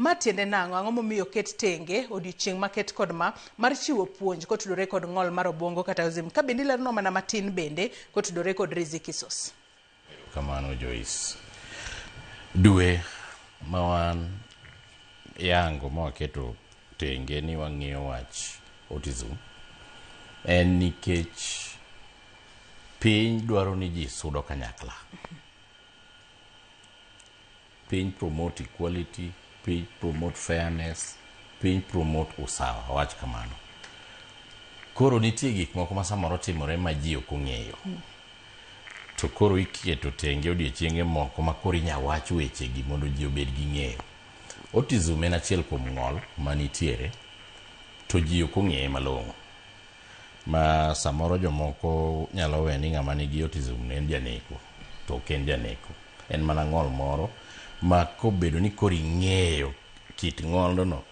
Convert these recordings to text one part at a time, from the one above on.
matiende nang'o ang'o momiyo ket tenge odiochieng' maket kod mar chiwo puonj kotudore kod ng'ol mar obwongo kata autism. Ka bende ilerno mana matin bende kotudore kod Riziki Sos. Kamano Joyce. Dwe ma wan yango ma waketo tenge ni wang'iyo wach autism en nikech piny dwaro ni ji sudo kanyakla. Piny promote equality, piny promote fairness, piny promote usawa, wach kamano. Koro nitie gik moko ma samoro timore ma ji ok ong'eyo. To koro iketo tenge odiochienge moko ma koro inya wach wechegi mondo ji obed gi ng'eyo. Autism en achiel kuom ng'ol manitiere to ji ok ong'eye malong'o. Ma samoro jomoko nyalo we ni ng'ama nigi autism en janeko, to ok en janeko. En mana ng'ol moro ma kobedo ni koro ing'eyo kit ng'olno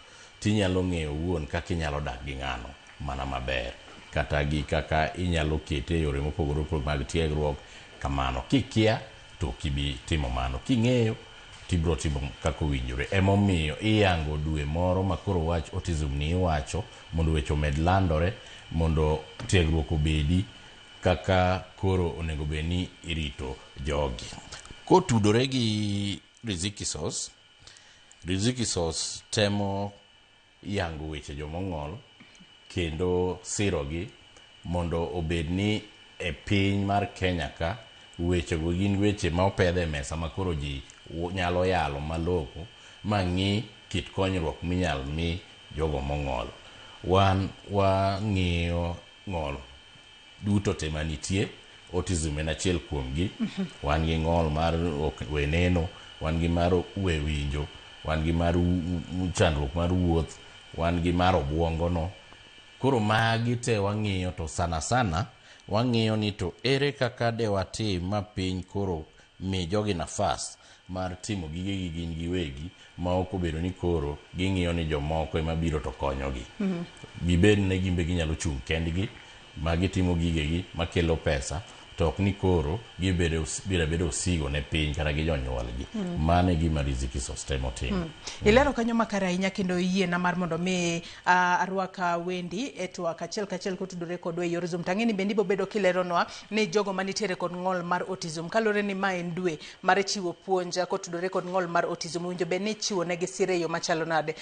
tinyalo ng'eyo wuon kaka inyalo dak gi ng'ano mana maber, kata gi kaka inyalo kete yore mopogore opogore mag tiegruok kamano. Kikia to kibi timo mano, king'eyo tibro timo kako winjore. Emomiyo iyango dwe moro ma koro wach autism ni iwacho mondo weche omed landore, mondo tiegruok obedi kaka koro onego bed ni irito jogi. Kotudore gi Riziki Sos, Riziki Sos temo yango weche jomong'ol kendo sirogi mondo obed ni e piny mar Kenya ka wechego gin weche ma opedhe mesa ma koro ji nyalo yalo maloko ma ng'i kit konyruok minyal mi jogo mong'ol. Wan wang'iyo ng'ol duto te manitie, autism en achiel kuomgi. Wan gi ng'ol mar we neno, wan gi mar we winjo, wan gi mar chandruok mar wuoth, wan gi mar obwongo no. Koro magi te wang'iyo, to sana sana wang'iyo ni to ere kaka de watim ma piny koro mi jogi nafas mar timo gigegi gin giwegi ma ok obedo ni koro ging'iyo ni jomoko ema biro to konyogi. Gibed ne gimbe ginyalo chung' kendgi ma gitimo gigegi makelo pesa, to ok ni koro biro bedo osigo ne piny kata gi jonyuolgi. Mano e gima Riziki Sos temo timo. Ilero kanyo makare ahinya kendo yiena mar mondo mi arwaka wendi e twak achiel kachiel kotudore kodwa e yor Zoom. Tang'e ni bende ibo bedo kileronwa ni jogo manitiere kod ng'ol mar autism. Kalore ni ma en dwe mar chiwo puonj kotudore kod ng'ol mar autism, winjo bed ni ichiwo negi sire yo machalo nade.